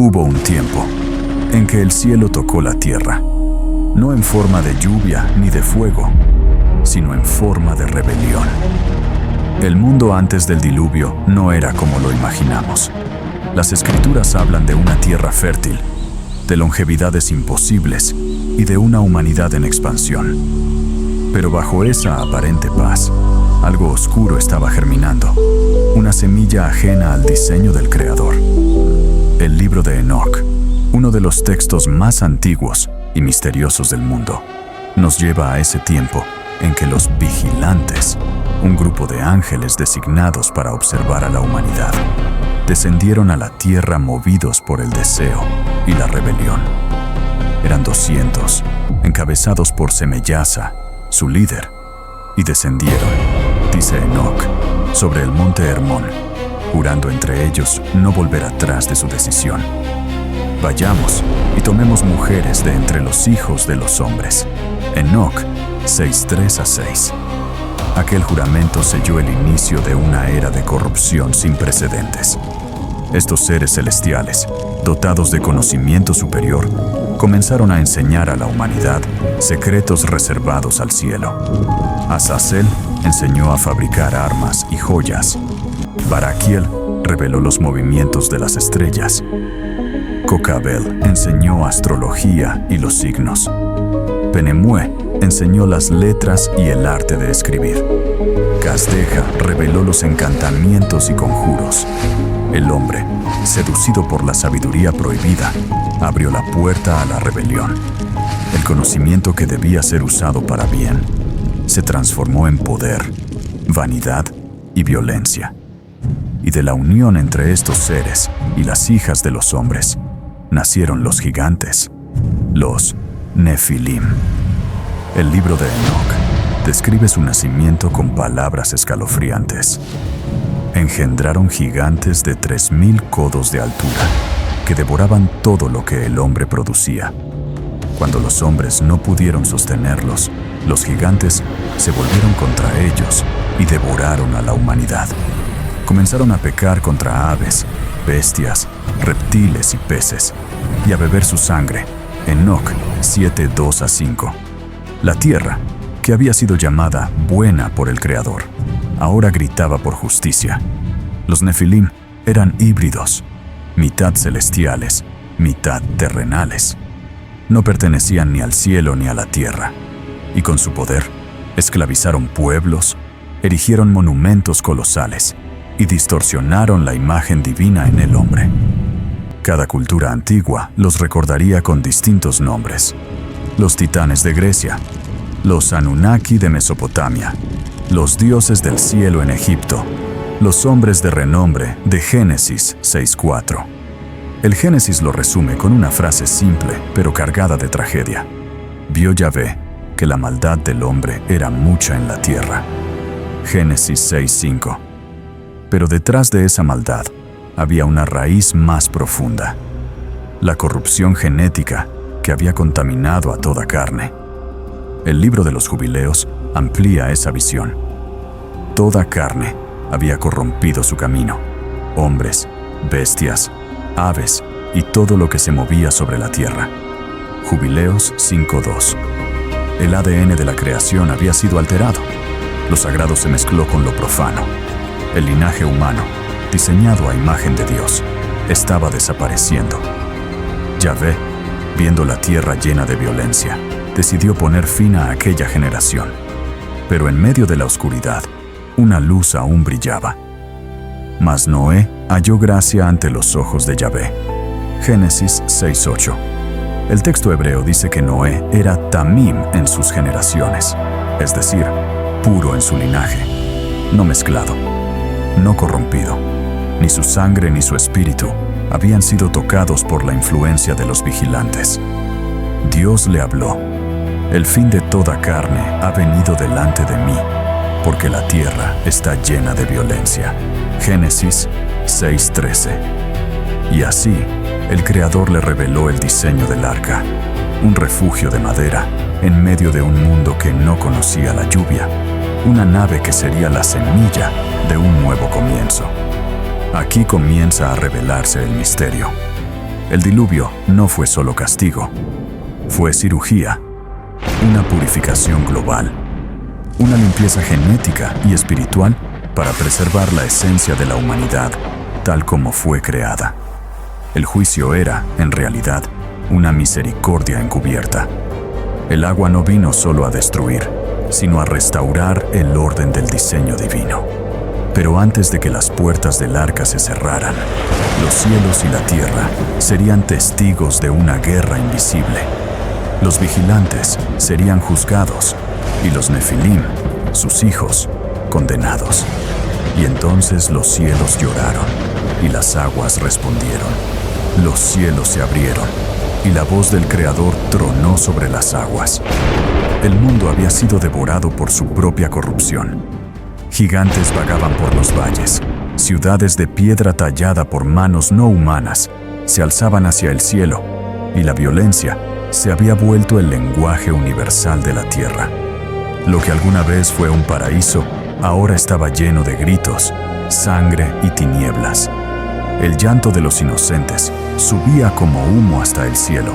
Hubo un tiempo en que el cielo tocó la tierra, no en forma de lluvia ni de fuego, sino en forma de rebelión. El mundo antes del diluvio no era como lo imaginamos. Las escrituras hablan de una tierra fértil, de longevidades imposibles y de una humanidad en expansión. Pero bajo esa aparente paz, algo oscuro estaba germinando, una semilla ajena al diseño del Creador. El libro de Enoc, uno de los textos más antiguos y misteriosos del mundo, nos lleva a ese tiempo en que los vigilantes, un grupo de ángeles designados para observar a la humanidad, descendieron a la tierra movidos por el deseo y la rebelión. Eran 200, encabezados por Semeyasa, su líder, y descendieron, dice Enoc, sobre el monte Hermón, jurando entre ellos no volver atrás de su decisión. Vayamos y tomemos mujeres de entre los hijos de los hombres. Enoc 6:3-6. Aquel juramento selló el inicio de una era de corrupción sin precedentes. Estos seres celestiales, dotados de conocimiento superior, comenzaron a enseñar a la humanidad secretos reservados al cielo. Azazel enseñó a fabricar armas y joyas. Baraquiel reveló los movimientos de las estrellas. Cocabel enseñó astrología y los signos. Penemue enseñó las letras y el arte de escribir. Casdeja reveló los encantamientos y conjuros. El hombre, seducido por la sabiduría prohibida, abrió la puerta a la rebelión. El conocimiento que debía ser usado para bien se transformó en poder, vanidad y violencia. Y de la unión entre estos seres y las hijas de los hombres, nacieron los gigantes, los Nefilim. El libro de Enoc describe su nacimiento con palabras escalofriantes. Engendraron gigantes de 3000 codos de altura, que devoraban todo lo que el hombre producía. Cuando los hombres no pudieron sostenerlos, los gigantes se volvieron contra ellos y devoraron a la humanidad. Comenzaron a pecar contra aves, bestias, reptiles y peces, y a beber su sangre. Enoc 7:2-5. La tierra, que había sido llamada buena por el Creador, ahora gritaba por justicia. Los Nefilim eran híbridos, mitad celestiales, mitad terrenales. No pertenecían ni al cielo ni a la tierra, y con su poder esclavizaron pueblos, erigieron monumentos colosales y distorsionaron la imagen divina en el hombre. Cada cultura antigua los recordaría con distintos nombres: los titanes de Grecia, los Anunnaki de Mesopotamia, los dioses del cielo en Egipto, los hombres de renombre de Génesis 6:4. El Génesis lo resume con una frase simple pero cargada de tragedia. Vio Yahvé que la maldad del hombre era mucha en la tierra. Génesis 6:5. Pero detrás de esa maldad había una raíz más profunda: la corrupción genética que había contaminado a toda carne. El libro de los Jubileos amplía esa visión. Toda carne había corrompido su camino: hombres, bestias, aves y todo lo que se movía sobre la tierra. Jubileos 5:2. El ADN de la creación había sido alterado. Lo sagrado se mezcló con lo profano. El linaje humano, diseñado a imagen de Dios, estaba desapareciendo. Yahvé, viendo la tierra llena de violencia, decidió poner fin a aquella generación. Pero en medio de la oscuridad, una luz aún brillaba. Mas Noé halló gracia ante los ojos de Yahvé. Génesis 6:8. El texto hebreo dice que Noé era tamim en sus generaciones, es decir, puro en su linaje, no mezclado, no corrompido. Ni su sangre ni su espíritu habían sido tocados por la influencia de los vigilantes. Dios le habló: el fin de toda carne ha venido delante de mí, porque la tierra está llena de violencia. Génesis 6:13. Y así, el Creador le reveló el diseño del arca, un refugio de madera en medio de un mundo que no conocía la lluvia, una nave que sería la semilla de un nuevo comienzo. Aquí comienza a revelarse el misterio. El diluvio no fue solo castigo, fue cirugía, una purificación global, una limpieza genética y espiritual para preservar la esencia de la humanidad tal como fue creada. El juicio era, en realidad, una misericordia encubierta. El agua no vino solo a destruir, sino a restaurar el orden del diseño divino. Pero antes de que las puertas del arca se cerraran, los cielos y la tierra serían testigos de una guerra invisible. Los vigilantes serían juzgados y los nefilim, sus hijos, condenados. Y entonces los cielos lloraron y las aguas respondieron. Los cielos se abrieron y la voz del Creador tronó sobre las aguas. El mundo había sido devorado por su propia corrupción. Gigantes vagaban por los valles. Ciudades de piedra tallada por manos no humanas se alzaban hacia el cielo y la violencia se había vuelto el lenguaje universal de la tierra. Lo que alguna vez fue un paraíso, ahora estaba lleno de gritos, sangre y tinieblas. El llanto de los inocentes subía como humo hasta el cielo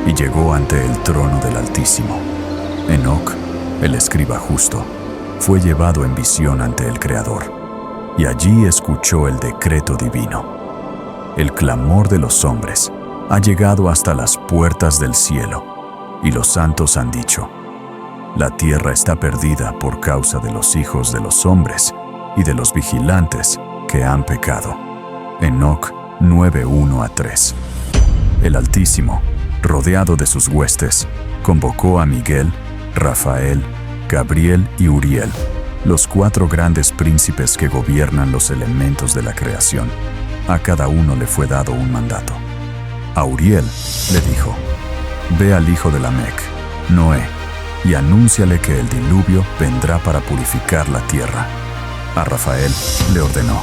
y llegó ante el trono del Altísimo. Enoc, el escriba justo, fue llevado en visión ante el Creador y allí escuchó el decreto divino. El clamor de los hombres ha llegado hasta las puertas del cielo y los santos han dicho: la tierra está perdida por causa de los hijos de los hombres y de los vigilantes que han pecado. Enoc 9:1-3. El Altísimo, rodeado de sus huestes, convocó a Miguel, Rafael, Gabriel y Uriel, los 4 grandes príncipes que gobiernan los elementos de la creación. A cada uno le fue dado un mandato. A Uriel le dijo: ve al hijo de Lamec, Noé, y anúnciale que el diluvio vendrá para purificar la tierra. A Rafael le ordenó: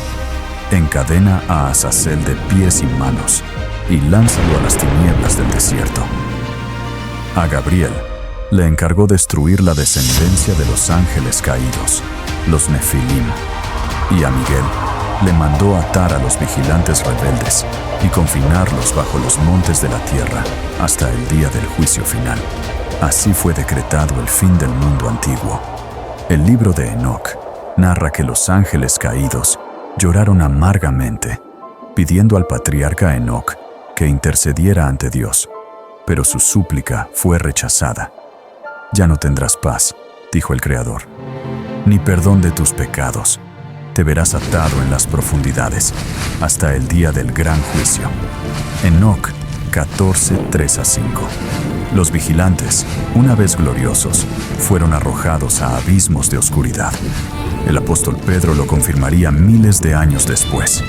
encadena a Azazel de pies y manos y lánzalo a las tinieblas del desierto. A Gabriel le encargó destruir la descendencia de los ángeles caídos, los nefilim, y a Miguel le mandó atar a los vigilantes rebeldes y confinarlos bajo los montes de la tierra hasta el día del juicio final. Así fue decretado el fin del mundo antiguo. El libro de Enoc narra que los ángeles caídos lloraron amargamente, pidiendo al patriarca Enoc que intercediera ante Dios, pero su súplica fue rechazada. Ya no tendrás paz, dijo el Creador, ni perdón de tus pecados. Te verás atado en las profundidades hasta el día del gran juicio. Enoc 14:3-5. Los vigilantes, una vez gloriosos, fueron arrojados a abismos de oscuridad. El apóstol Pedro lo confirmaría miles de años después.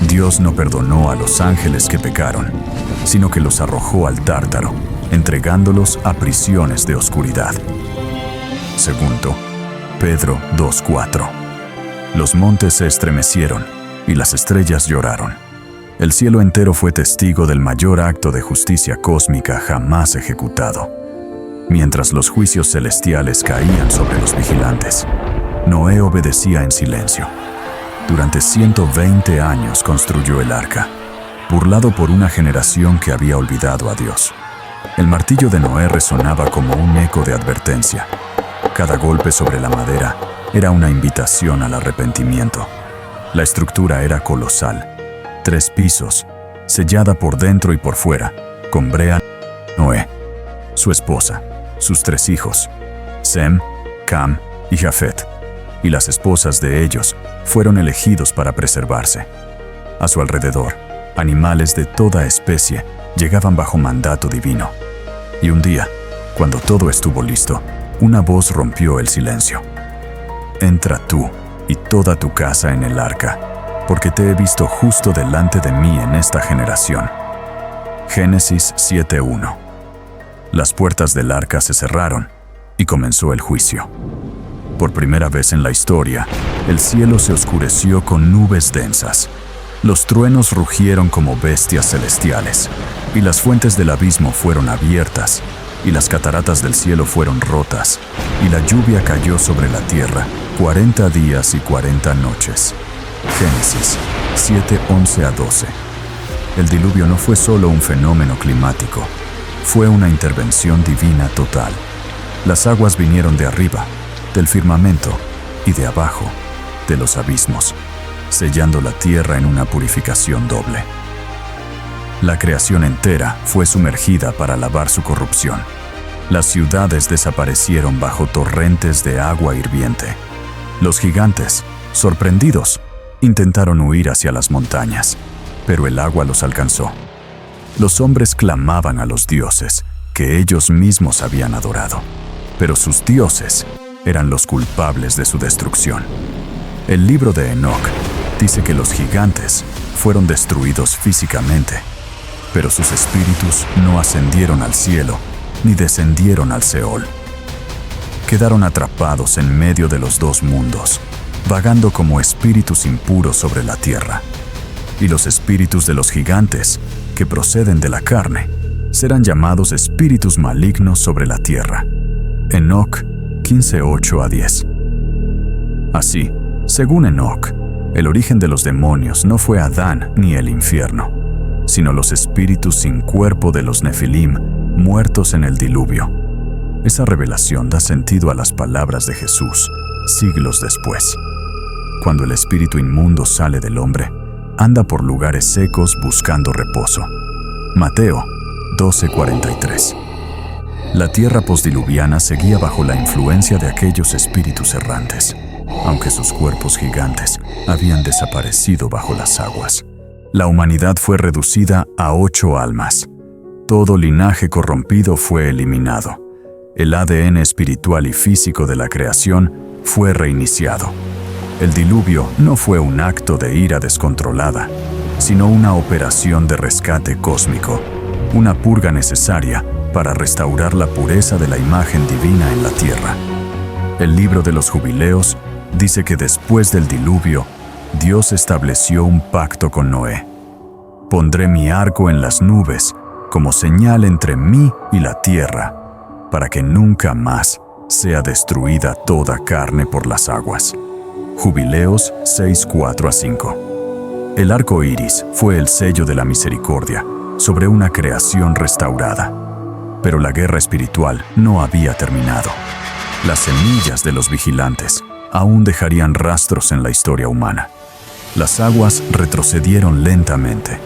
Dios no perdonó a los ángeles que pecaron, sino que los arrojó al Tártaro, entregándolos a prisiones de oscuridad. Segundo, Pedro 2:4. Los montes se estremecieron y las estrellas lloraron. El cielo entero fue testigo del mayor acto de justicia cósmica jamás ejecutado. Mientras los juicios celestiales caían sobre los vigilantes, Noé obedecía en silencio. Durante 120 años construyó el arca, burlado por una generación que había olvidado a Dios. El martillo de Noé resonaba como un eco de advertencia. Cada golpe sobre la madera era una invitación al arrepentimiento. La estructura era colosal. 3 pisos, sellada por dentro y por fuera, con brea. Noé, su esposa, sus 3 hijos, Sem, Cam y Jafet, y las esposas de ellos fueron elegidos para preservarse. A su alrededor, animales de toda especie llegaban bajo mandato divino. Y un día, cuando todo estuvo listo, una voz rompió el silencio. Entra tú y toda tu casa en el arca, porque te he visto justo delante de mí en esta generación. Génesis 7:1. Las puertas del arca se cerraron y comenzó el juicio. Por primera vez en la historia, el cielo se oscureció con nubes densas. Los truenos rugieron como bestias celestiales, y las fuentes del abismo fueron abiertas, y las cataratas del cielo fueron rotas, y la lluvia cayó sobre la tierra 40 días y 40 noches. Génesis 7:11-12. El diluvio no fue solo un fenómeno climático, fue una intervención divina total. Las aguas vinieron de arriba, del firmamento, y de abajo, de los abismos, sellando la tierra en una purificación doble. La creación entera fue sumergida para lavar su corrupción. Las ciudades desaparecieron bajo torrentes de agua hirviente. Los gigantes, sorprendidos, intentaron huir hacia las montañas, pero el agua los alcanzó. Los hombres clamaban a los dioses que ellos mismos habían adorado, pero sus dioses eran los culpables de su destrucción. El libro de Enoc dice que los gigantes fueron destruidos físicamente, pero sus espíritus no ascendieron al cielo ni descendieron al Seol. Quedaron atrapados en medio de los dos mundos, vagando como espíritus impuros sobre la tierra. Y los espíritus de los gigantes, que proceden de la carne, serán llamados espíritus malignos sobre la tierra. Enoc 15:8-10. Así, según Enoc, el origen de los demonios no fue Adán ni el infierno, sino los espíritus sin cuerpo de los Nefilim, muertos en el diluvio. Esa revelación da sentido a las palabras de Jesús, siglos después. Cuando el espíritu inmundo sale del hombre, anda por lugares secos buscando reposo. Mateo 12:43. La tierra postdiluviana seguía bajo la influencia de aquellos espíritus errantes, aunque sus cuerpos gigantes habían desaparecido bajo las aguas. La humanidad fue reducida a 8 almas. Todo linaje corrompido fue eliminado. El ADN espiritual y físico de la creación fue reiniciado. El diluvio no fue un acto de ira descontrolada, sino una operación de rescate cósmico, una purga necesaria para restaurar la pureza de la imagen divina en la tierra. El libro de los Jubileos dice que después del diluvio, Dios estableció un pacto con Noé. Pondré mi arco en las nubes como señal entre mí y la tierra, para que nunca más sea destruida toda carne por las aguas. Jubileos 6:4-5. El arco iris fue el sello de la misericordia sobre una creación restaurada. Pero la guerra espiritual no había terminado. Las semillas de los vigilantes aún dejarían rastros en la historia humana. Las aguas retrocedieron lentamente.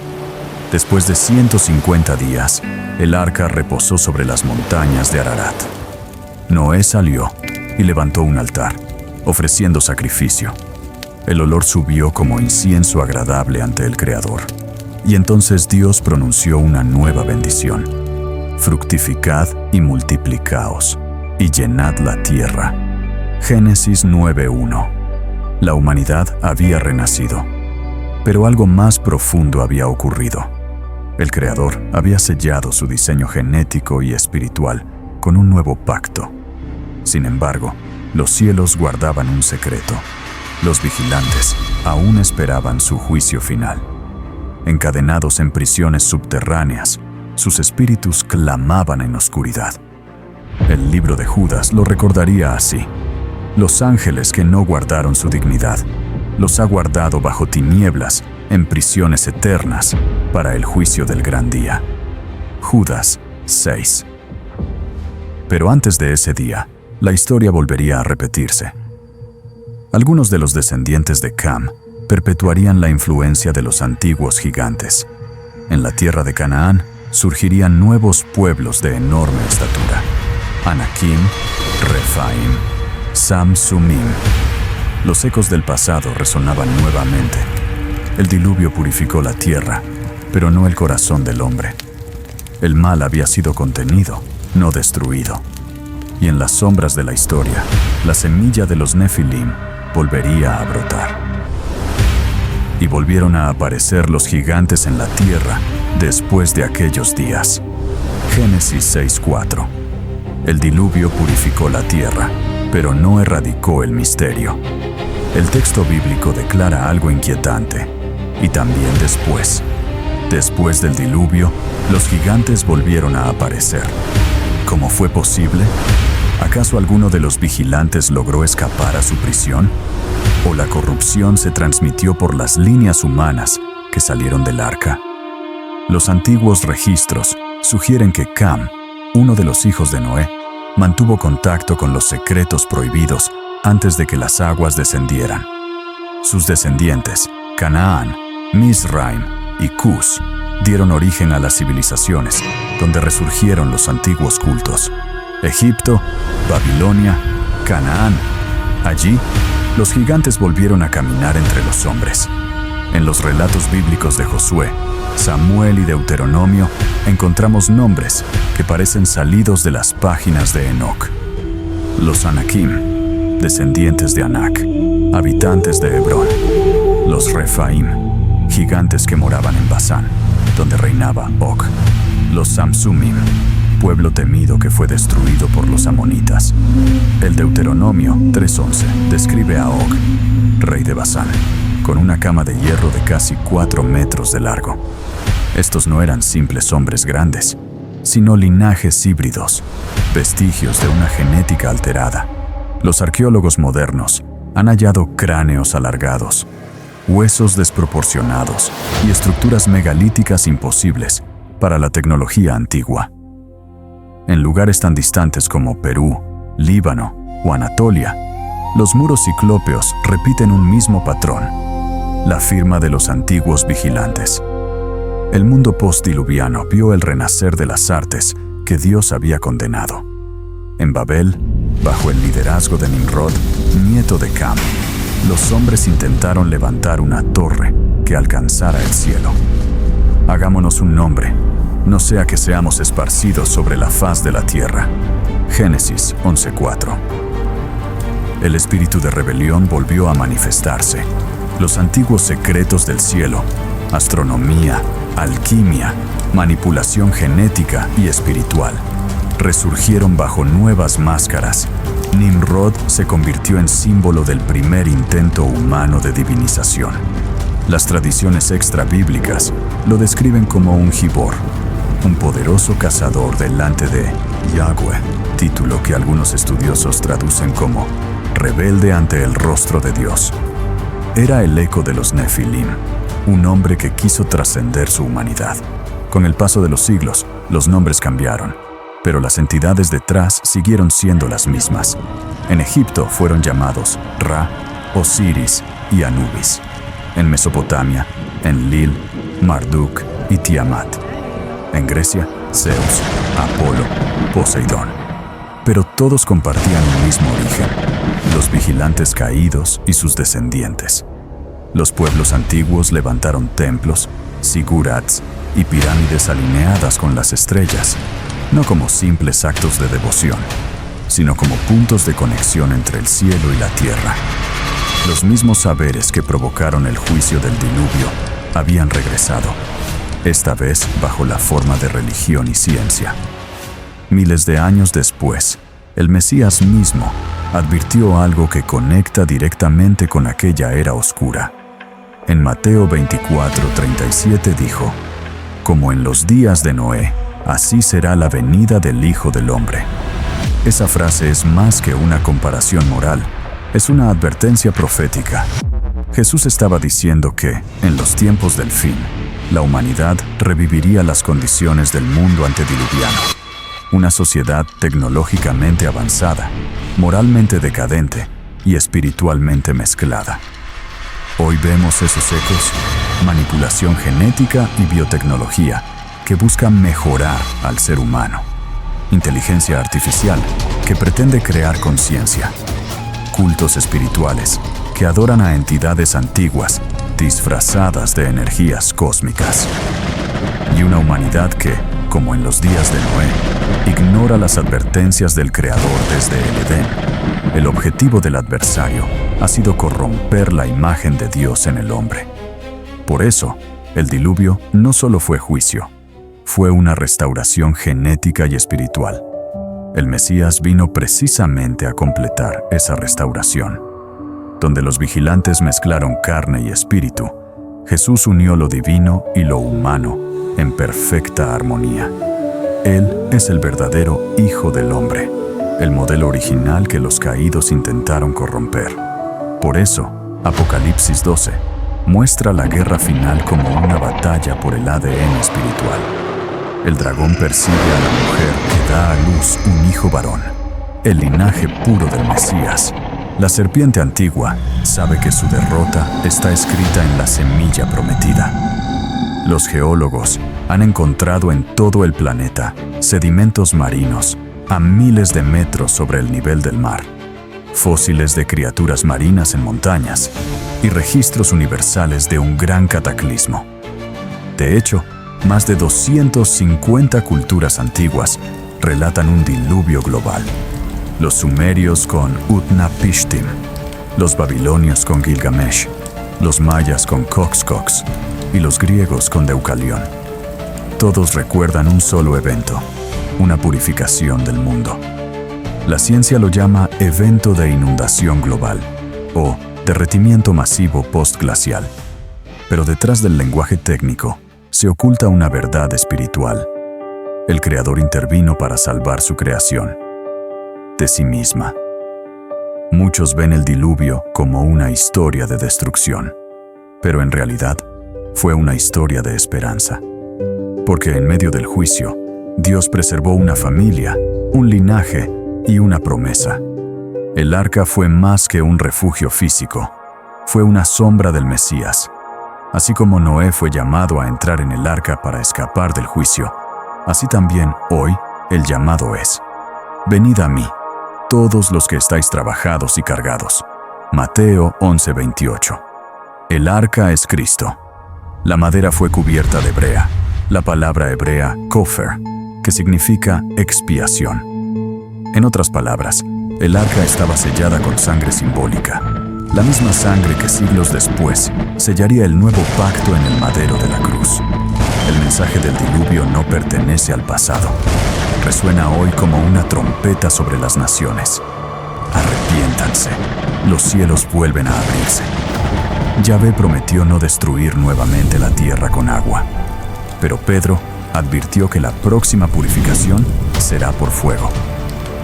Después de 150 días, el arca reposó sobre las montañas de Ararat. Noé salió y levantó un altar, ofreciendo sacrificio. El olor subió como incienso agradable ante el Creador. Y entonces Dios pronunció una nueva bendición. Fructificad y multiplicaos, y llenad la tierra. Génesis 9:1. La humanidad había renacido, pero algo más profundo había ocurrido. El Creador había sellado su diseño genético y espiritual con un nuevo pacto. Sin embargo, los cielos guardaban un secreto. Los vigilantes aún esperaban su juicio final. Encadenados en prisiones subterráneas, sus espíritus clamaban en oscuridad. El libro de Judas lo recordaría así: los ángeles que no guardaron su dignidad, los ha guardado bajo tinieblas, en prisiones eternas, para el juicio del gran día. Judas 6. Pero antes de ese día, la historia volvería a repetirse. Algunos de los descendientes de Cam perpetuarían la influencia de los antiguos gigantes. En la tierra de Canaán surgirían nuevos pueblos de enorme estatura: Anakim, Rephaim, Samsumim. Los ecos del pasado resonaban nuevamente. El diluvio purificó la tierra, pero no el corazón del hombre. El mal había sido contenido, no destruido. Y en las sombras de la historia, la semilla de los Nefilim volvería a brotar. Y volvieron a aparecer los gigantes en la tierra después de aquellos días. Génesis 6:4. El diluvio purificó la tierra, pero no erradicó el misterio. El texto bíblico declara algo inquietante. Y también después del diluvio, los gigantes volvieron a aparecer. ¿Cómo fue posible? ¿Acaso alguno de los vigilantes logró escapar a su prisión? ¿O la corrupción se transmitió por las líneas humanas que salieron del arca? Los antiguos registros sugieren que Cam, uno de los hijos de Noé, mantuvo contacto con los secretos prohibidos antes de que las aguas descendieran. Sus descendientes, Canaán, Mizraim y Cus, dieron origen a las civilizaciones, donde resurgieron los antiguos cultos. Egipto, Babilonia, Canaán. Allí, los gigantes volvieron a caminar entre los hombres. En los relatos bíblicos de Josué, Samuel y Deuteronomio encontramos nombres que parecen salidos de las páginas de Enoc. Los Anakim, descendientes de Anac, habitantes de Hebrón. Los Refaim, gigantes que moraban en Basán, donde reinaba Og. Los Samsumim, pueblo temido que fue destruido por los amonitas. El Deuteronomio 3:11 describe a Og, rey de Basán, con una cama de hierro de casi 4 metros de largo. Estos no eran simples hombres grandes, sino linajes híbridos, vestigios de una genética alterada. Los arqueólogos modernos han hallado cráneos alargados, huesos desproporcionados y estructuras megalíticas imposibles para la tecnología antigua. En lugares tan distantes como Perú, Líbano o Anatolia, los muros ciclópeos repiten un mismo patrón, la firma de los antiguos vigilantes. El mundo postdiluviano vio el renacer de las artes que Dios había condenado. En Babel, bajo el liderazgo de Nimrod, nieto de Cam, los hombres intentaron levantar una torre que alcanzara el cielo. Hagámonos un nombre, no sea que seamos esparcidos sobre la faz de la tierra. Génesis 11:4. El espíritu de rebelión volvió a manifestarse. Los antiguos secretos del cielo, astronomía, alquimia, manipulación genética y espiritual, resurgieron bajo nuevas máscaras. Nimrod se convirtió en símbolo del primer intento humano de divinización. Las tradiciones extrabíblicas lo describen como un gibor, un poderoso cazador delante de Yahweh, título que algunos estudiosos traducen como rebelde ante el rostro de Dios. Era el eco de los Nefilim, un hombre que quiso trascender su humanidad. Con el paso de los siglos, los nombres cambiaron, pero las entidades detrás siguieron siendo las mismas. En Egipto fueron llamados Ra, Osiris y Anubis. En Mesopotamia, Enlil, Marduk y Tiamat. En Grecia, Zeus, Apolo, Poseidón. Pero todos compartían un mismo origen: los vigilantes caídos y sus descendientes. Los pueblos antiguos levantaron templos, zigurats y pirámides alineadas con las estrellas, no como simples actos de devoción, sino como puntos de conexión entre el cielo y la tierra. Los mismos saberes que provocaron el juicio del diluvio habían regresado, esta vez bajo la forma de religión y ciencia. Miles de años después, el Mesías mismo advirtió algo que conecta directamente con aquella era oscura. En Mateo 24:37 dijo: «Como en los días de Noé, así será la venida del Hijo del Hombre». Esa frase es más que una comparación moral, es una advertencia profética. Jesús estaba diciendo que, en los tiempos del fin, la humanidad reviviría las condiciones del mundo antediluviano. Una sociedad tecnológicamente avanzada, moralmente decadente y espiritualmente mezclada. Hoy vemos esos ecos: manipulación genética y biotecnología que buscan mejorar al ser humano. Inteligencia artificial que pretende crear conciencia. Cultos espirituales que adoran a entidades antiguas disfrazadas de energías cósmicas. Y una humanidad que, como en los días de Noé, ignora las advertencias del Creador desde el Edén. El objetivo del adversario ha sido corromper la imagen de Dios en el hombre. Por eso, el diluvio no solo fue juicio, fue una restauración genética y espiritual. El Mesías vino precisamente a completar esa restauración. Donde los vigilantes mezclaron carne y espíritu, Jesús unió lo divino y lo humano en perfecta armonía. Él es el verdadero Hijo del Hombre, el modelo original que los caídos intentaron corromper. Por eso, Apocalipsis 12 muestra la guerra final como una batalla por el ADN espiritual. El dragón persigue a la mujer que da a luz un hijo varón, el linaje puro del Mesías. La serpiente antigua sabe que su derrota está escrita en la semilla prometida. Los geólogos han encontrado en todo el planeta sedimentos marinos a miles de metros sobre el nivel del mar, fósiles de criaturas marinas en montañas y registros universales de un gran cataclismo. De hecho, más de 250 culturas antiguas relatan un diluvio global. Los sumerios con Utnapishtim, los babilonios con Gilgamesh, los mayas con Coxcox y los griegos con Deucalión. Todos recuerdan un solo evento, una purificación del mundo. La ciencia lo llama evento de inundación global o derretimiento masivo postglacial. Pero detrás del lenguaje técnico se oculta una verdad espiritual. El Creador intervino para salvar su creación de sí misma. Muchos ven el diluvio como una historia de destrucción, pero en realidad fue una historia de esperanza. Porque en medio del juicio, Dios preservó una familia, un linaje y una promesa. El arca fue más que un refugio físico, fue una sombra del Mesías. Así como Noé fue llamado a entrar en el arca para escapar del juicio, así también hoy el llamado es: venid a mí, todos los que estáis trabajados y cargados. Mateo 11:28. El arca es Cristo. La madera fue cubierta de brea, la palabra hebrea kofer, que significa expiación. En otras palabras, el arca estaba sellada con sangre simbólica, la misma sangre que siglos después sellaría el nuevo pacto en el madero de la cruz. El mensaje del diluvio no pertenece al pasado. Resuena hoy como una trompeta sobre las naciones. Arrepiéntanse, los cielos vuelven a abrirse. Yahvé prometió no destruir nuevamente la tierra con agua, pero Pedro advirtió que la próxima purificación será por fuego.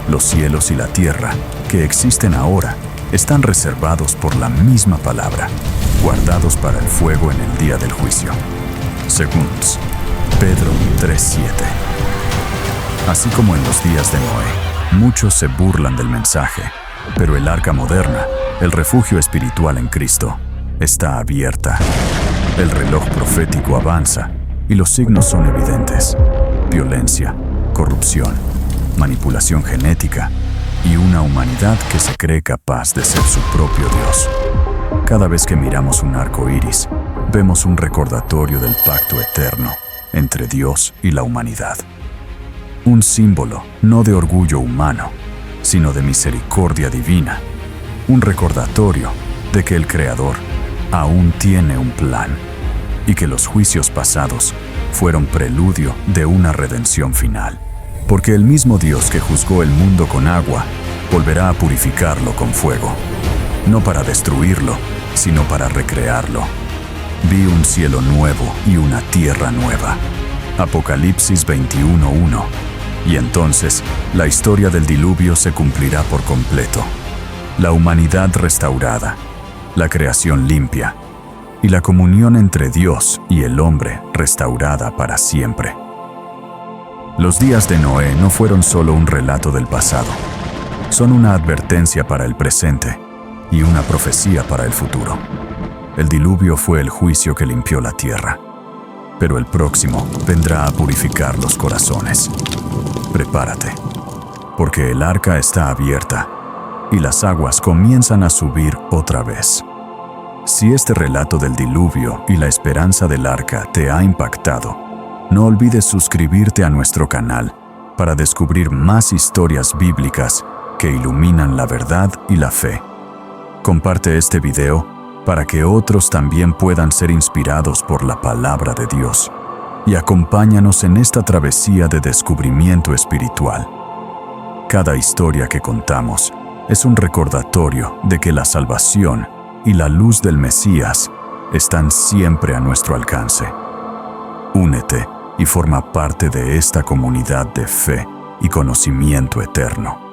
Los cielos y la tierra, que existen ahora, están reservados por la misma palabra, guardados para el fuego en el día del juicio. Según Pedro 3:7. Así como en los días de Noé, muchos se burlan del mensaje, pero el arca moderna, el refugio espiritual en Cristo, está abierta. El reloj profético avanza y los signos son evidentes: violencia, corrupción, manipulación genética y una humanidad que se cree capaz de ser su propio Dios. Cada vez que miramos un arco iris, vemos un recordatorio del pacto eterno entre Dios y la humanidad. Un símbolo no de orgullo humano, sino de misericordia divina. Un recordatorio de que el Creador aún tiene un plan y que los juicios pasados fueron preludio de una redención final. Porque el mismo Dios que juzgó el mundo con agua, volverá a purificarlo con fuego. No para destruirlo, sino para recrearlo. Vi un cielo nuevo y una tierra nueva. Apocalipsis 21:1. Y entonces, la historia del diluvio se cumplirá por completo. La humanidad restaurada, la creación limpia, y la comunión entre Dios y el hombre restaurada para siempre. Los días de Noé no fueron solo un relato del pasado, son una advertencia para el presente y una profecía para el futuro. El diluvio fue el juicio que limpió la tierra, pero el próximo vendrá a purificar los corazones. Prepárate, porque el arca está abierta y las aguas comienzan a subir otra vez. Si este relato del diluvio y la esperanza del arca te ha impactado, no olvides suscribirte a nuestro canal para descubrir más historias bíblicas que iluminan la verdad y la fe. Comparte este video para que otros también puedan ser inspirados por la palabra de Dios. Y acompáñanos en esta travesía de descubrimiento espiritual. Cada historia que contamos es un recordatorio de que la salvación y la luz del Mesías están siempre a nuestro alcance. Únete y forma parte de esta comunidad de fe y conocimiento eterno.